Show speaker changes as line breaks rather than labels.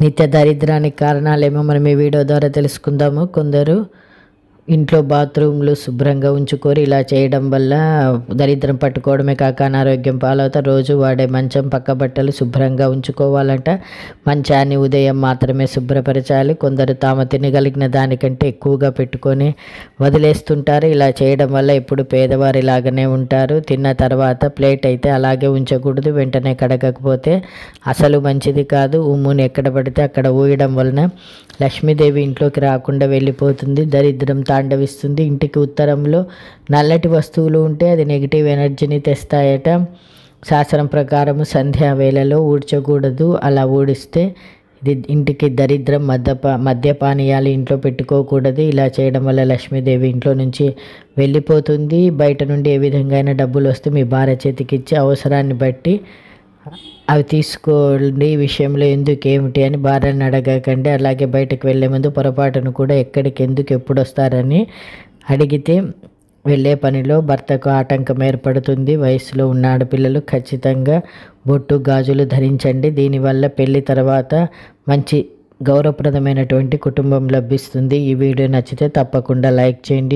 నిత్య దరిద్రానికి కారణాలేమో మనం ఈ వీడియో ద్వారా తెలుసుకుందాము. కొందరు ఇంట్లో బాత్రూమ్లు శుభ్రంగా ఉంచుకోరు. ఇలా చేయడం వల్ల దరిద్రం పట్టుకోవడమే కాక అనారోగ్యం పాలవుతారు. రోజు వాడే మంచం పక్క బట్టలు శుభ్రంగా ఉంచుకోవాలంట. మంచాన్ని ఉదయం మాత్రమే శుభ్రపరచాలి. కొందరు తాము తినగలిగిన దానికంటే ఎక్కువగా పెట్టుకొని వదిలేస్తుంటారు. ఇలా చేయడం వల్ల ఎప్పుడు పేదవారిలాగానే ఉంటారు. తిన్న తర్వాత ప్లేట్ అయితే అలాగే ఉంచకూడదు. వెంటనే కడగకపోతే అసలు మంచిది కాదు. ఉమ్ముని ఎక్కడ పడితే అక్కడ ఊయడం వలన లక్ష్మీదేవి ఇంట్లోకి రాకుండా వెళ్ళిపోతుంది. దరిద్రం తాండవిస్తుంది. ఇంటికి ఉత్తరంలో నల్లటి వస్తువులు ఉంటే అది నెగిటివ్ ఎనర్జీని తెస్తాయట. శాస్త్రం ప్రకారము సంధ్యావేళలో ఊడ్చకూడదు. అలా ఊడిస్తే ఇది ఇంటికి దరిద్రం. మద్యపానీయాలు ఇంట్లో పెట్టుకోకూడదు. ఇలా చేయడం వల్ల లక్ష్మీదేవి ఇంట్లో నుంచి వెళ్ళిపోతుంది. బయట నుండి ఏ విధంగా అయినా డబ్బులు వస్తే మీ భార్య చేతికి ఇచ్చి అవసరాన్ని బట్టి అవి తీసుకోండి. ఈ విషయంలో ఏమిటి అని భార్యను అడగకండి. అలాగే బయటకు వెళ్ళే ముందు పొరపాటును కూడా ఎక్కడికి ఎందుకు ఎప్పుడు వస్తారని అడిగితే వెళ్ళే పనిలో భర్తకు ఆటంకం ఏర్పడుతుంది. వయసులో ఉన్న ఆడపిల్లలు ఖచ్చితంగా బొట్టు గాజులు ధరించండి. దీనివల్ల పెళ్లి తర్వాత మంచి గౌరవప్రదమైనటువంటి కుటుంబం లభిస్తుంది. ఈ వీడియో నచ్చితే తప్పకుండా లైక్ చేయండి.